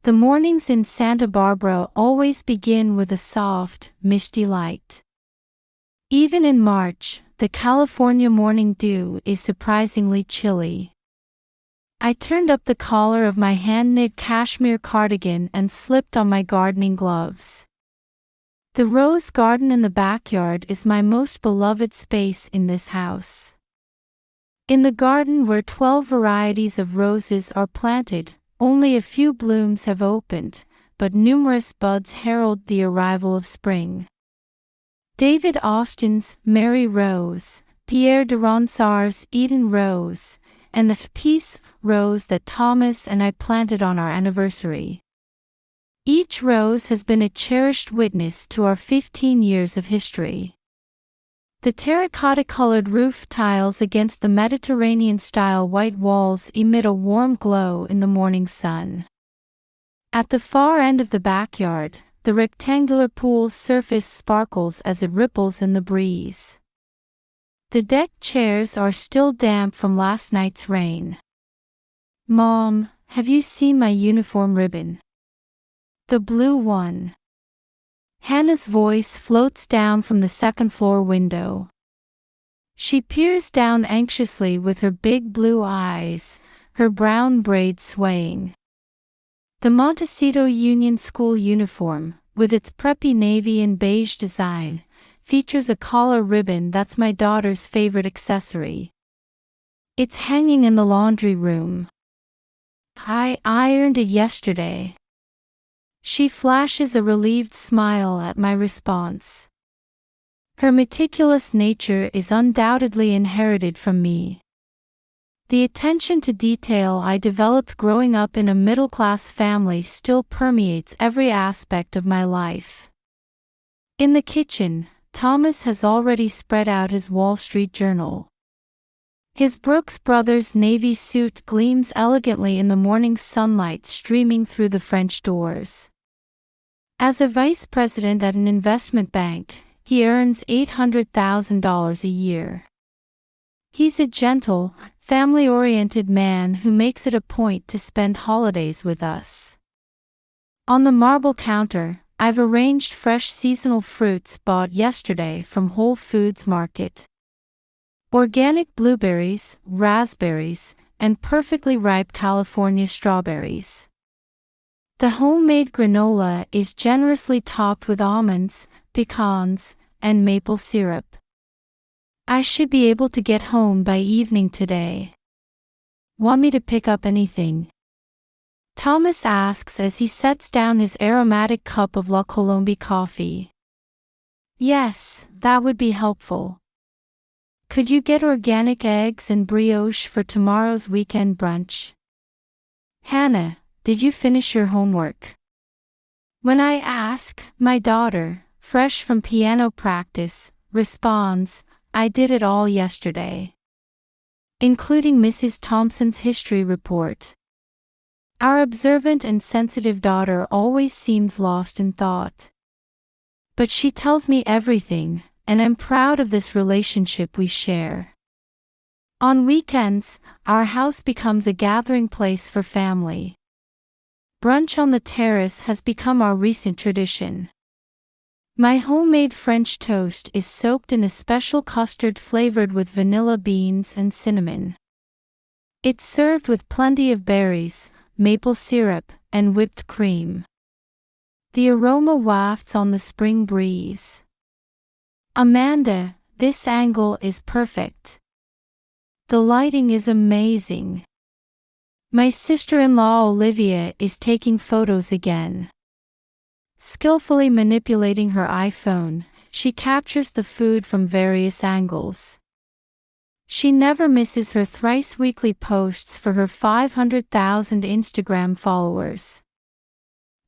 The mornings in Santa Barbara always begin with a soft, misty light. Even in March, the California morning dew is surprisingly chilly. I turned up the collar of my hand-knit cashmere cardigan and slipped on my gardening gloves. The rose garden in the backyard is my most beloved space in this house. In the garden where 12 varieties of roses are planted, only a few blooms have opened, but numerous buds herald the arrival of spring. David Austin's Mary Rose, Pierre de Ronsard's Eden Rose, and the peace rose that Thomas and I planted on our anniversary. Each rose has been a cherished witness to our 15 years of history. The terracotta-colored roof tiles against the Mediterranean-style white walls emit a warm glow in the morning sun. At the far end of the backyard, the rectangular pool's surface sparkles as it ripples in the breeze. The deck chairs are still damp from last night's rain. "Mom, have you seen my uniform ribbon? The blue one." Hannah's voice floats down from the second-floor window. She peers down anxiously with her big blue eyes, her brown braids swaying. The Montecito Union School uniform, with its preppy navy and beige design, features a collar ribbon that's my daughter's favorite accessory. It's hanging in the laundry room. "I ironed it yesterday." She flashes a relieved smile at my response. Her meticulous nature is undoubtedly inherited from me. The attention to detail I developed growing up in a middle-class family still permeates every aspect of my life. In the kitchen, Thomas has already spread out his Wall Street Journal. His Brooks Brothers navy suit gleams elegantly in the morning sunlight streaming through the French doors. As a vice president at an investment bank, he earns $800,000 a year. He's a gentle, family-oriented man who makes it a point to spend holidays with us. On the marble counter, I've arranged fresh seasonal fruits bought yesterday from Whole Foods Market. Organic blueberries, raspberries, and perfectly ripe California strawberries. The homemade granola is generously topped with almonds, pecans, and maple syrup. I should be able to get home by evening today. "Want me to pick up anything?" Thomas asks as he sets down his aromatic cup of La Colombe coffee. "Yes, that would be helpful. Could you get organic eggs and brioche for tomorrow's weekend brunch?" "Hannah, did you finish your homework?" When I ask, my daughter, fresh from piano practice, responds, "I did it all yesterday." Including Mrs. Thompson's history report. Our observant and sensitive daughter always seems lost in thought. But she tells me everything, and I'm proud of this relationship we share. On weekends, our house becomes a gathering place for family. Brunch on the terrace has become our recent tradition. My homemade French toast is soaked in a special custard flavored with vanilla beans and cinnamon. It's served with plenty of berries, maple syrup, and whipped cream. The aroma wafts on the spring breeze. "Amanda, this angle is perfect. The lighting is amazing." My sister-in-law Olivia is taking photos again. Skillfully manipulating her iPhone, she captures the food from various angles. She never misses her thrice-weekly posts for her 500,000 Instagram followers.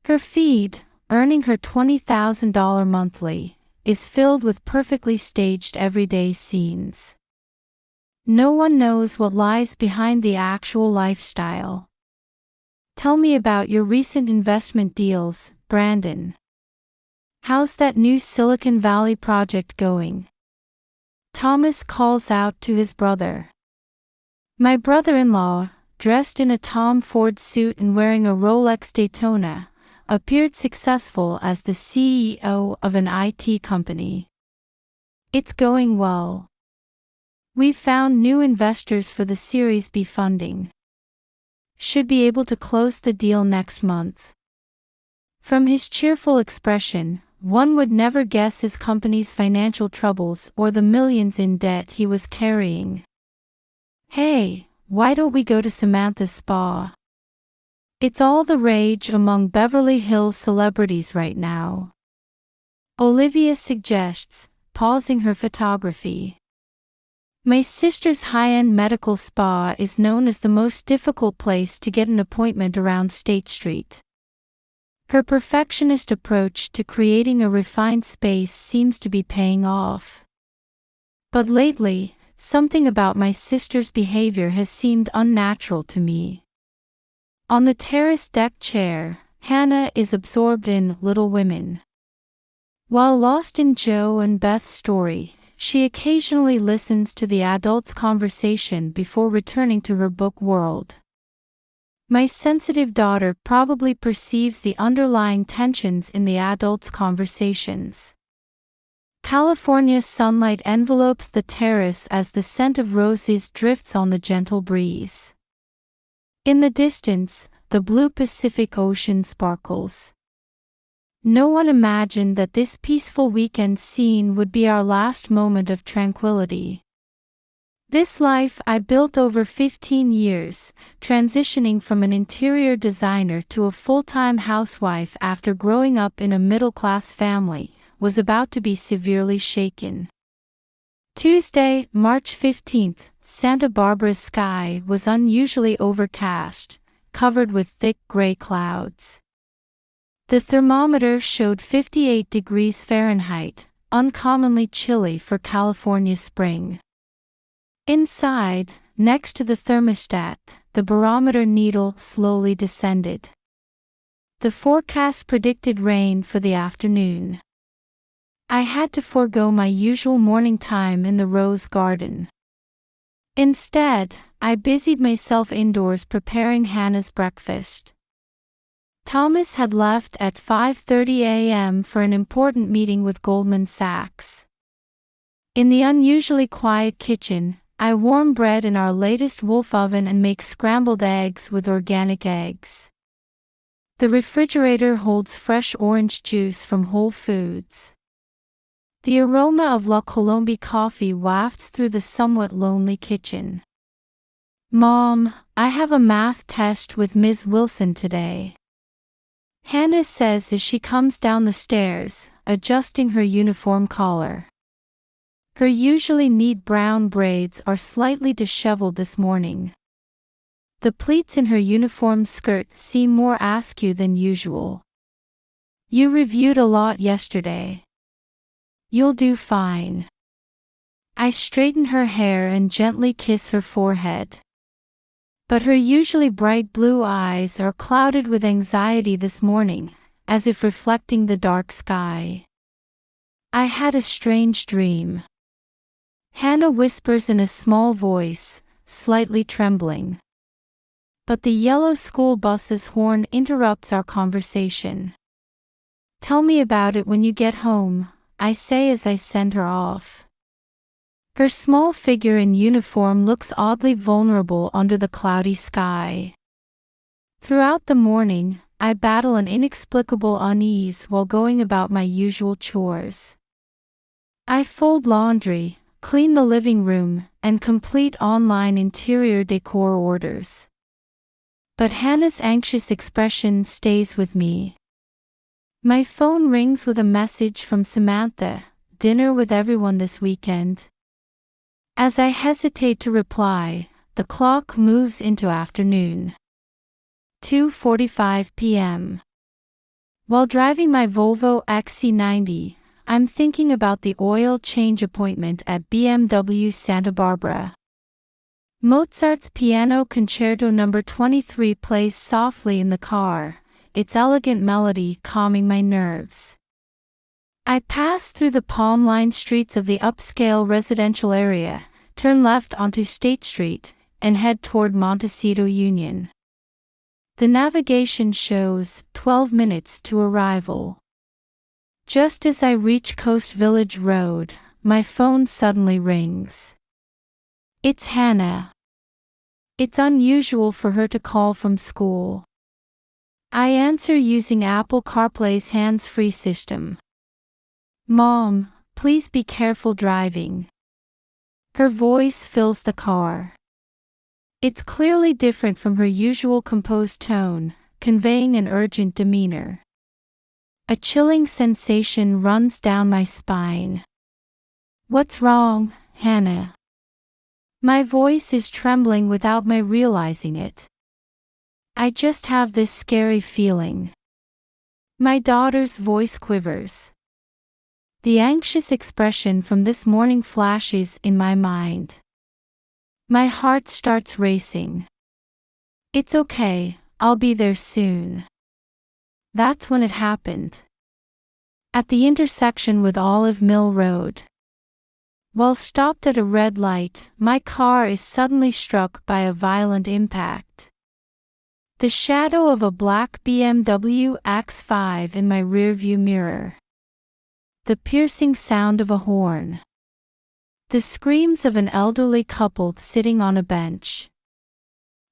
Her feed, earning her $20,000 monthly, is filled with perfectly staged everyday scenes. No one knows what lies behind the actual lifestyle. "Tell me about your recent investment deals, Brandon. How's that new Silicon Valley project going?" Thomas calls out to his brother. My brother-in-law, dressed in a Tom Ford suit and wearing a Rolex Daytona, appeared successful as the CEO of an IT company. It's going well. We've found new investors for the Series B funding. Should be able to close the deal next month. From his cheerful expression, one would never guess his company's financial troubles or the millions in debt he was carrying. Hey, why don't we go to Samantha's spa? It's all the rage among Beverly Hills celebrities right now. Olivia suggests, pausing her photography. My sister's high-end medical spa is known as the most difficult place to get an appointment around State Street. Her perfectionist approach to creating a refined space seems to be paying off. But lately, something about my sister's behavior has seemed unnatural to me. On the terrace deck chair, Hannah is absorbed in Little Women. While lost in Joe and Beth's story, she occasionally listens to the adults' conversation before returning to her book world. My sensitive daughter probably perceives the underlying tensions in the adults' conversations. California sunlight envelopes the terrace as the scent of roses drifts on the gentle breeze. In the distance, the blue Pacific Ocean sparkles. No one imagined that this peaceful weekend scene would be our last moment of tranquility. This life I built over 15 years, transitioning from an interior designer to a full-time housewife after growing up in a middle-class family, was about to be severely shaken. Tuesday, March 15th, Santa Barbara's sky was unusually overcast, covered with thick gray clouds. The thermometer showed 58 degrees Fahrenheit, uncommonly chilly for California spring. Inside, next to the thermostat, the barometer needle slowly descended. The forecast predicted rain for the afternoon. I had to forego my usual morning time in the rose garden. Instead, I busied myself indoors preparing Hannah's breakfast. Thomas had left at 5:30 a.m. for an important meeting with Goldman Sachs. In the unusually quiet kitchen, I warm bread in our latest Wolf oven and make scrambled eggs with organic eggs. The refrigerator holds fresh orange juice from Whole Foods. The aroma of La Colombe coffee wafts through the somewhat lonely kitchen. Mom, I have a math test with Ms. Wilson today. Hannah says as she comes down the stairs, adjusting her uniform collar. Her usually neat brown braids are slightly disheveled this morning. The pleats in her uniform skirt seem more askew than usual. You reviewed a lot yesterday. You'll do fine. I straighten her hair and gently kiss her forehead. But her usually bright blue eyes are clouded with anxiety this morning, as if reflecting the dark sky. I had a strange dream. Hannah whispers in a small voice, slightly trembling. But the yellow school bus's horn interrupts our conversation. Tell me about it when you get home, I say as I send her off. Her small figure in uniform looks oddly vulnerable under the cloudy sky. Throughout the morning, I battle an inexplicable unease while going about my usual chores. I fold laundry, clean the living room, and complete online interior decor orders. But Hannah's anxious expression stays with me. My phone rings with a message from Samantha, dinner with everyone this weekend. As I hesitate to reply, the clock moves into afternoon. 2:45 p.m. While driving my Volvo XC90, I'm thinking about the oil change appointment at BMW Santa Barbara. Mozart's Piano Concerto No. 23 plays softly in the car, its elegant melody calming my nerves. I pass through the palm-lined streets of the upscale residential area, turn left onto State Street, and head toward Montecito Union. The navigation shows 12 minutes to arrival. Just as I reach Coast Village Road, my phone suddenly rings. It's Hannah. It's unusual for her to call from school. I answer using Apple CarPlay's hands-free system. "Mom, please be careful driving." Her voice fills the car. It's clearly different from her usual composed tone, conveying an urgent demeanor. A chilling sensation runs down my spine. "What's wrong, Hannah?" My voice is trembling without my realizing it. "I just have this scary feeling." My daughter's voice quivers. The anxious expression from this morning flashes in my mind. My heart starts racing. "It's okay, I'll be there soon." That's when it happened. At the intersection with Olive Mill Road. While stopped at a red light, my car is suddenly struck by a violent impact. The shadow of a black BMW X5 in my rearview mirror. The piercing sound of a horn. The screams of an elderly couple sitting on a bench.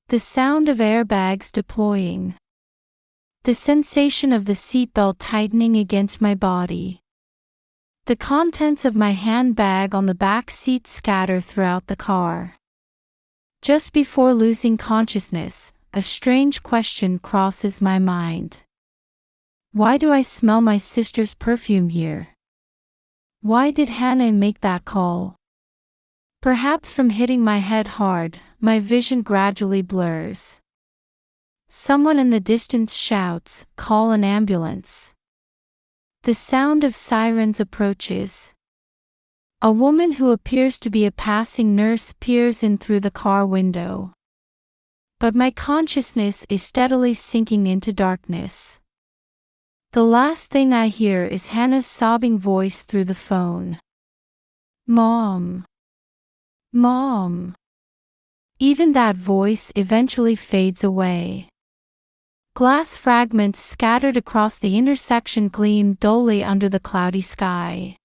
The sound of airbags deploying. The sensation of the seatbelt tightening against my body. The contents of my handbag on the back seat scatter throughout the car. Just before losing consciousness, a strange question crosses my mind. Why do I smell my sister's perfume here? Why did Hannah make that call? Perhaps from hitting my head hard, my vision gradually blurs. Someone in the distance shouts, "Call an ambulance." The sound of sirens approaches. A woman who appears to be a passing nurse peers in through the car window. But my consciousness is steadily sinking into darkness. The last thing I hear is Hannah's sobbing voice through the phone. "Mom. Mom." Even that voice eventually fades away. Glass fragments scattered across the intersection gleam dully under the cloudy sky.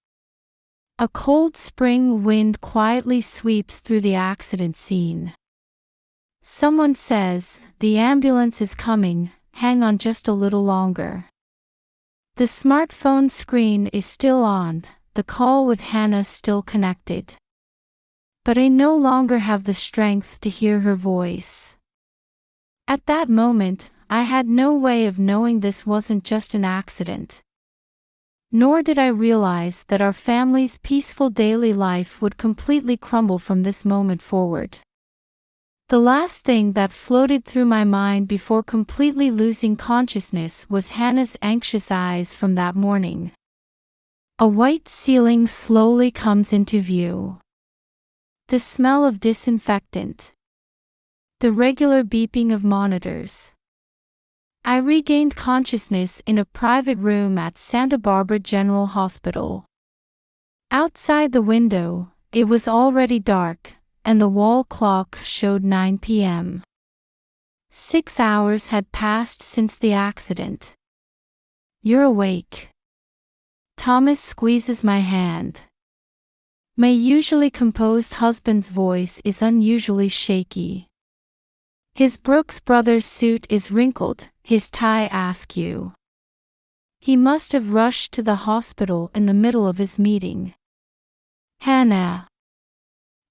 A cold spring wind quietly sweeps through the accident scene. Someone says, "The ambulance is coming, hang on just a little longer." The smartphone screen is still on, the call with Hannah still connected. But I no longer have the strength to hear her voice. At that moment, I had no way of knowing this wasn't just an accident. Nor did I realize that our family's peaceful daily life would completely crumble from this moment forward. The last thing that floated through my mind before completely losing consciousness was Hannah's anxious eyes from that morning. A white ceiling slowly comes into view. The smell of disinfectant. The regular beeping of monitors. I regained consciousness in a private room at Santa Barbara General Hospital. Outside the window, it was already dark, and the wall clock showed 9 p.m. 6 hours had passed since the accident. "You're awake." Thomas squeezes my hand. My usually composed husband's voice is unusually shaky. His Brooks Brothers suit is wrinkled, his tie askew. He must have rushed to the hospital in the middle of his meeting. "Hannah."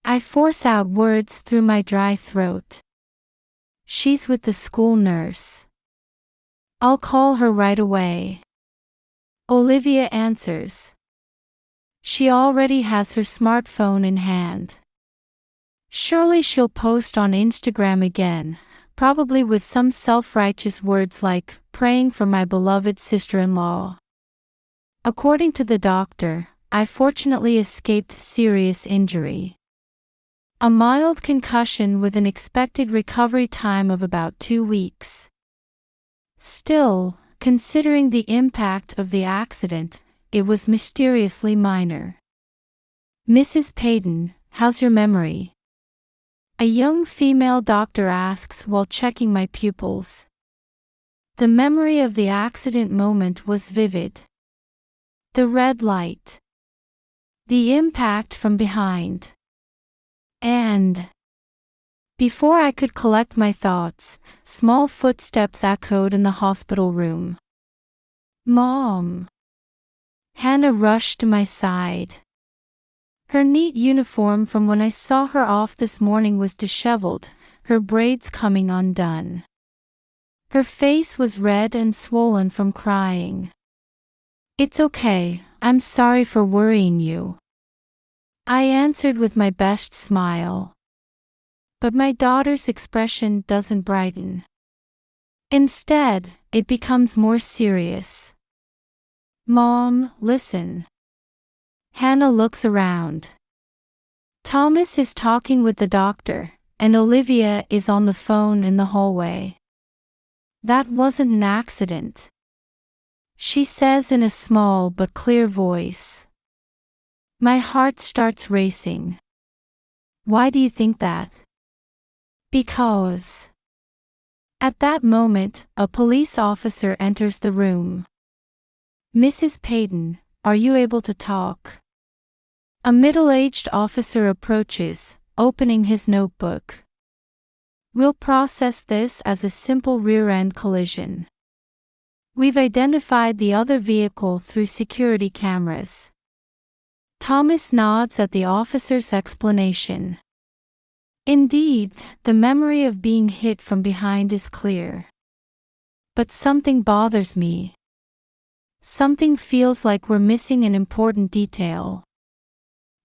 I force out words through my dry throat. "She's with the school nurse. I'll call her right away." Olivia answers. She already has her smartphone in hand. Surely she'll post on Instagram again, probably with some self-righteous words like, "Praying for my beloved sister-in-law." According to the doctor, I fortunately escaped serious injury. A mild concussion with an expected recovery time of about 2 weeks. Still, considering the impact of the accident, it was mysteriously minor. "Mrs. Payton, how's your memory?" a young female doctor asks while checking my pupils. The memory of the accident moment was vivid. The red light. The impact from behind. And before I could collect my thoughts, small footsteps echoed in the hospital room. "Mom!" Hannah rushed to my side. Her neat uniform from when I saw her off this morning was disheveled, her braids coming undone. Her face was red and swollen from crying. "It's okay, I'm sorry for worrying you," I answered with my best smile. But my daughter's expression doesn't brighten. Instead, it becomes more serious. "Mom, listen." Hannah looks around. Thomas is talking with the doctor, and Olivia is on the phone in the hallway. "That wasn't an accident," she says in a small but clear voice. My heart starts racing. Why do you think that? Because at that moment, a police officer enters the room. "Mrs. Payton, are you able to talk?" A middle-aged officer approaches, opening his notebook. "We'll process this as a simple rear-end collision. We've identified the other vehicle through security cameras." Thomas nods at the officer's explanation. Indeed, the memory of being hit from behind is clear. But something bothers me. Something feels like we're missing an important detail.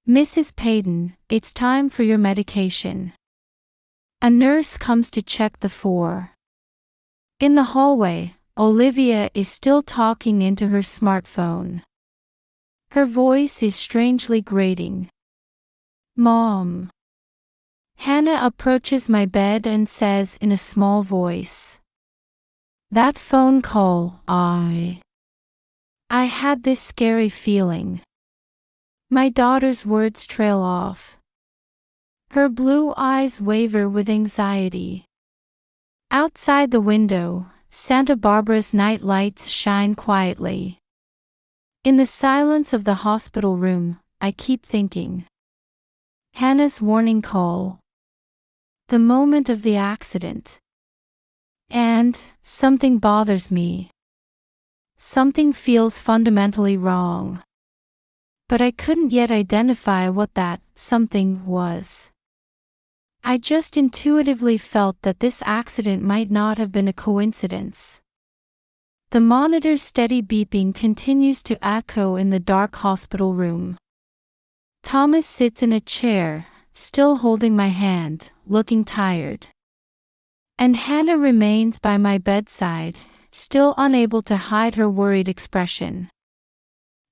"Mrs. Payton, it's time for your medication." A nurse comes to check the four. In the hallway, Olivia is still talking into her smartphone. Her voice is strangely grating. "Mom." Hannah approaches my bed and says in a small voice, "That phone call, I had this scary feeling." My daughter's words trail off. Her blue eyes waver with anxiety. Outside the window, Santa Barbara's night lights shine quietly. In the silence of the hospital room, I keep thinking. Hannah's warning call. The moment of the accident. And something bothers me. Something feels fundamentally wrong. But I couldn't yet identify what that something was. I just intuitively felt that this accident might not have been a coincidence. The monitor's steady beeping continues to echo in the dark hospital room. Thomas sits in a chair, still holding my hand, looking tired. And Hannah remains by my bedside, still unable to hide her worried expression.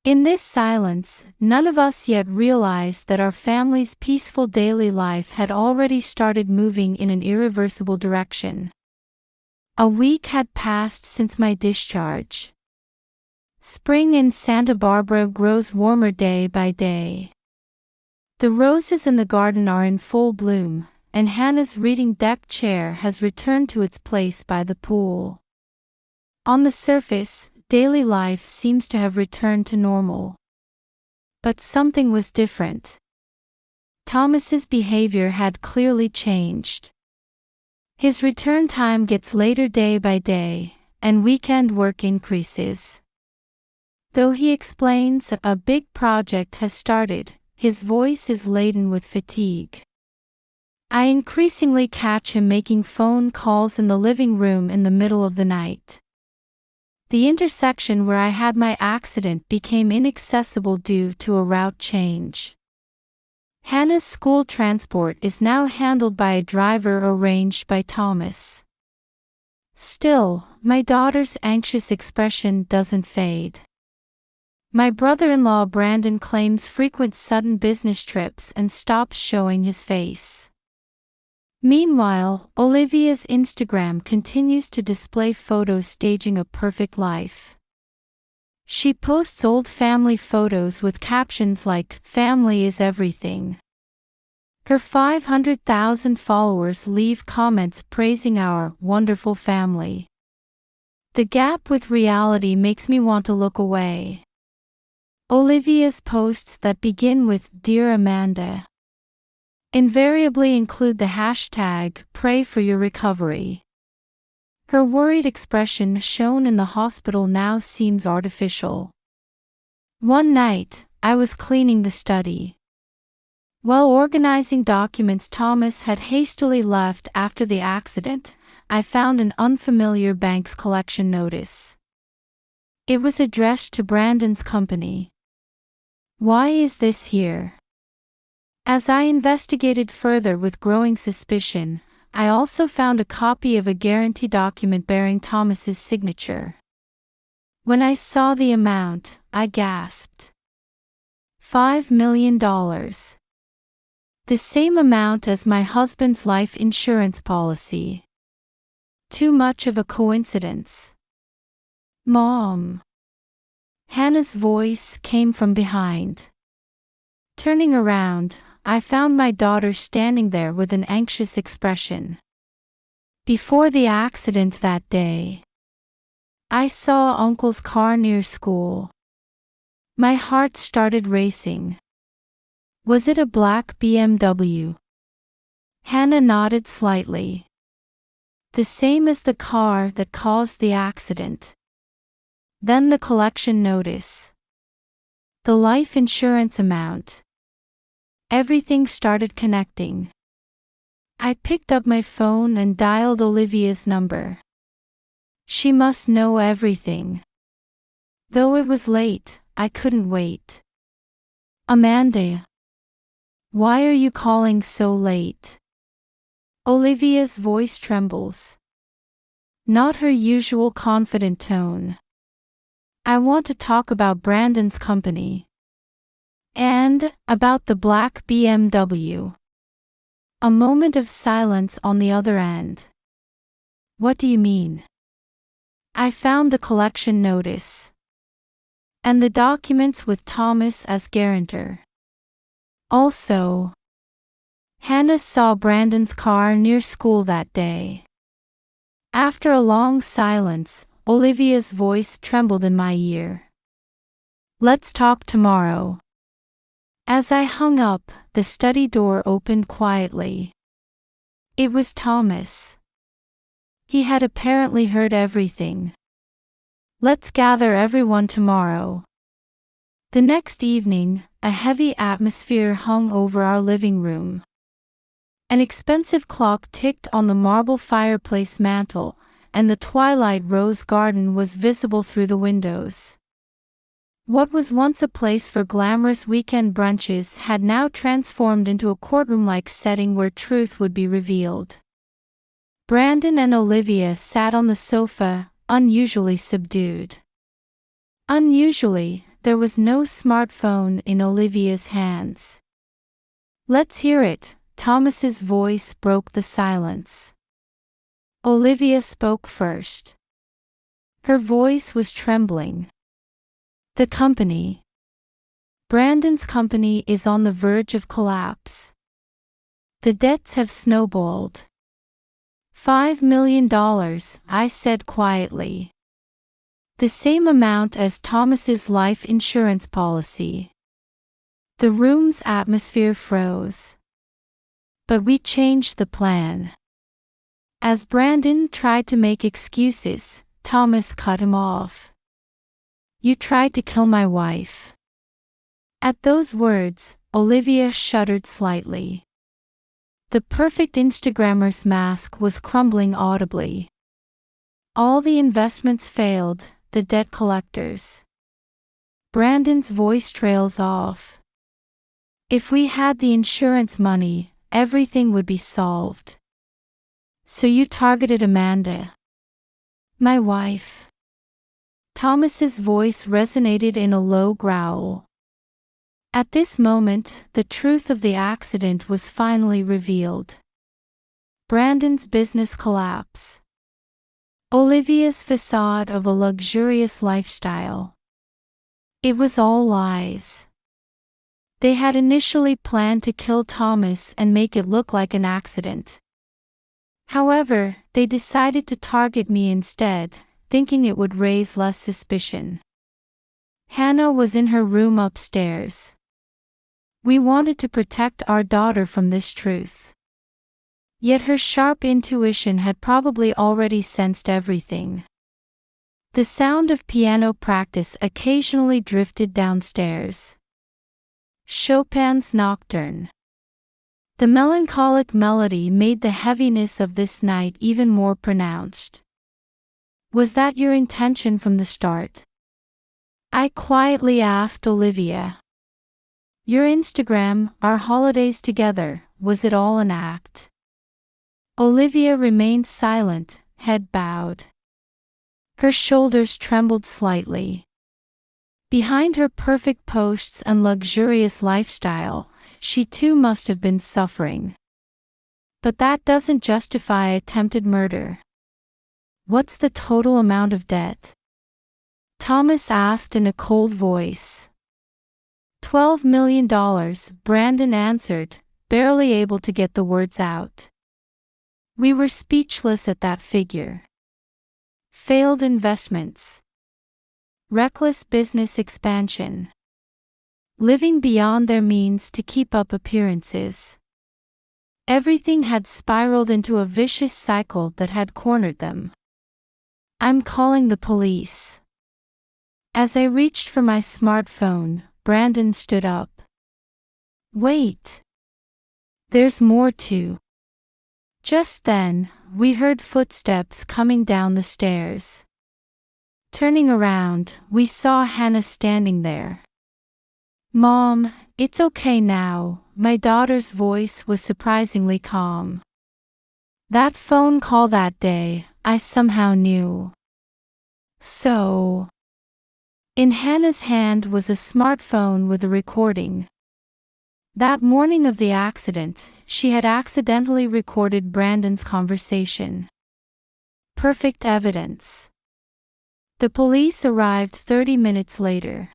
In this silence, none of us yet realized that our family's peaceful daily life had already started moving in an irreversible direction. A week had passed since my discharge. Spring in Santa Barbara grows warmer day by day. The roses in the garden are in full bloom, and Hannah's reading deck chair has returned to its place by the pool. On the surface, daily life seems to have returned to normal. But something was different. Thomas's behavior had clearly changed. His return time gets later day by day, and weekend work increases. Though he explains a big project has started, his voice is laden with fatigue. I increasingly catch him making phone calls in the living room in the middle of the night. The intersection where I had my accident became inaccessible due to a route change. Hannah's school transport is now handled by a driver arranged by Thomas. Still, my daughter's anxious expression doesn't fade. My brother-in-law Brandon claims frequent sudden business trips and stops showing his face. Meanwhile, Olivia's Instagram continues to display photos staging a perfect life. She posts old family photos with captions like, "Family is everything." Her 500,000 followers leave comments praising our wonderful family. The gap with reality makes me want to look away. Olivia's posts that begin with "Dear Amanda" invariably include the hashtag "Pray for your recovery." Her worried expression shown in the hospital now seems artificial. One night, I was cleaning the study. While organizing documents Thomas had hastily left after the accident, I found an unfamiliar bank's collection notice. It was addressed to Brandon's company. Why is this here? As I investigated further with growing suspicion, I also found a copy of a guarantee document bearing Thomas's signature. When I saw the amount, I gasped. $5 million. The same amount as my husband's life insurance policy. Too much of a coincidence. Mom. Hannah's voice came from behind. Turning around, I found my daughter standing there with an anxious expression. Before the accident that day, I saw Uncle's car near school. My heart started racing. Was it a black BMW? Hannah nodded slightly. The same as the car that caused the accident. Then the collection notice. The life insurance amount. Everything started connecting. I picked up my phone and dialed Olivia's number. She must know everything. Though it was late, I couldn't wait. Amanda. Why are you calling so late? Olivia's voice trembles. Not her usual confident tone. I want to talk about Brandon's company. And about the black BMW. A moment of silence on the other end. What do you mean? I found the collection notice. And the documents with Thomas as guarantor. Also, Hannah saw Brandon's car near school that day. After a long silence, Olivia's voice trembled in my ear. Let's talk tomorrow. As I hung up, the study door opened quietly. It was Thomas. He had apparently heard everything. Let's gather everyone tomorrow. The next evening, a heavy atmosphere hung over our living room. An expensive clock ticked on the marble fireplace mantel, and the twilight rose garden was visible through the windows. What was once a place for glamorous weekend brunches had now transformed into a courtroom-like setting where truth would be revealed. Brandon and Olivia sat on the sofa, unusually subdued. Unusually, there was no smartphone in Olivia's hands. Let's hear it, Thomas's voice broke the silence. Olivia spoke first. Her voice was trembling. The company. Brandon's company is on the verge of collapse. The debts have snowballed. $5 million, I said quietly. The same amount as Thomas's life insurance policy. The room's atmosphere froze. But we changed the plan. As Brandon tried to make excuses, Thomas cut him off. You tried to kill my wife. At those words, Olivia shuddered slightly. The perfect Instagrammer's mask was crumbling audibly. All the investments failed, the debt collectors. Brandon's voice trails off. If we had the insurance money, everything would be solved. So you targeted Amanda. My wife. Thomas's voice resonated in a low growl. At this moment, the truth of the accident was finally revealed. Brandon's business collapse. Olivia's facade of a luxurious lifestyle. It was all lies. They had initially planned to kill Thomas and make it look like an accident. However, they decided to target me instead, thinking it would raise less suspicion. Hannah was in her room upstairs. We wanted to protect our daughter from this truth. Yet her sharp intuition had probably already sensed everything. The sound of piano practice occasionally drifted downstairs. Chopin's Nocturne. The melancholic melody made the heaviness of this night even more pronounced. Was that your intention from the start? I quietly asked Olivia. Your Instagram, our holidays together, was it all an act? Olivia remained silent, head bowed. Her shoulders trembled slightly. Behind her perfect posts and luxurious lifestyle, she too must have been suffering. But that doesn't justify attempted murder. What's the total amount of debt? Thomas asked in a cold voice. $12 million, Brandon answered, barely able to get the words out. We were speechless at that figure. Failed investments. Reckless business expansion. Living beyond their means to keep up appearances. Everything had spiraled into a vicious cycle that had cornered them. I'm calling the police. As I reached for my smartphone, Brandon stood up. Wait. There's more too. Just then, we heard footsteps coming down the stairs. Turning around, we saw Hannah standing there. Mom, it's okay now, my daughter's voice was surprisingly calm. That phone call that day, I somehow knew. So. In Hannah's hand was a smartphone with a recording. That morning of the accident, she had accidentally recorded Brandon's conversation. Perfect evidence. The police arrived 30 minutes later.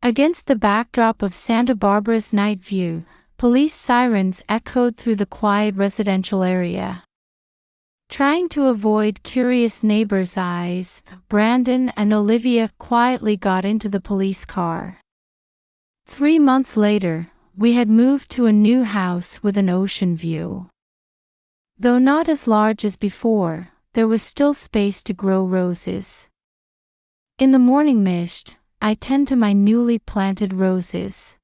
Against the backdrop of Santa Barbara's night view, police sirens echoed through the quiet residential area. Trying to avoid curious neighbors' eyes, Brandon and Olivia quietly got into the police car. 3 months later, we had moved to a new house with an ocean view. Though not as large as before, there was still space to grow roses. In the morning mist, I tend to my newly planted roses.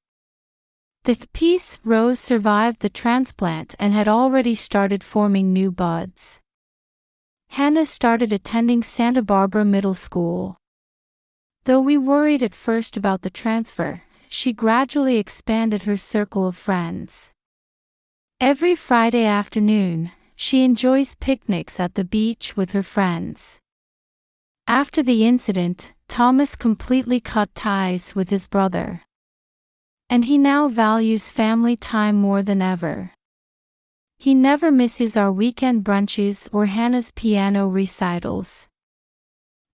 The peace rose survived the transplant and had already started forming new buds. Hannah started attending Santa Barbara Middle School. Though we worried at first about the transfer, she gradually expanded her circle of friends. Every Friday afternoon, she enjoys picnics at the beach with her friends. After the incident, Thomas completely cut ties with his brother. And he now values family time more than ever. He never misses our weekend brunches or Hannah's piano recitals.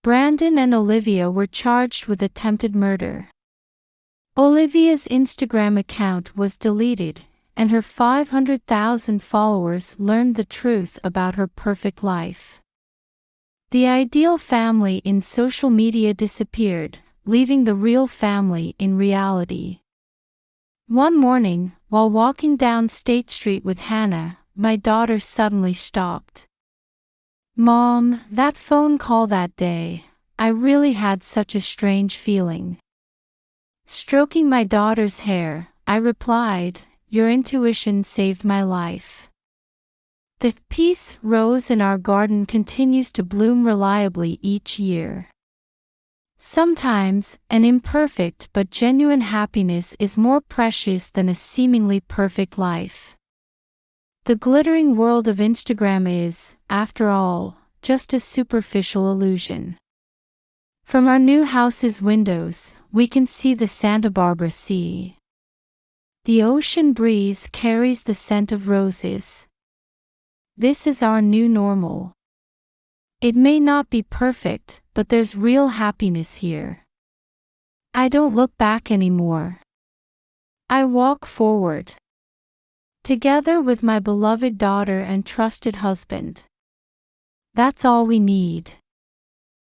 Brandon and Olivia were charged with attempted murder. Olivia's Instagram account was deleted, and her 500,000 followers learned the truth about her perfect life. The ideal family in social media disappeared, leaving the real family in reality. One morning, while walking down State Street with Hannah, my daughter suddenly stopped. Mom, that phone call that day, I really had such a strange feeling. Stroking my daughter's hair, I replied, your intuition saved my life. The peace rose in our garden continues to bloom reliably each year. Sometimes, an imperfect but genuine happiness is more precious than a seemingly perfect life. The glittering world of Instagram is, after all, just a superficial illusion. From our new house's windows, we can see the Santa Barbara Sea. The ocean breeze carries the scent of roses. This is our new normal. It may not be perfect, but there's real happiness here. I don't look back anymore. I walk forward, together with my beloved daughter and trusted husband. That's all we need.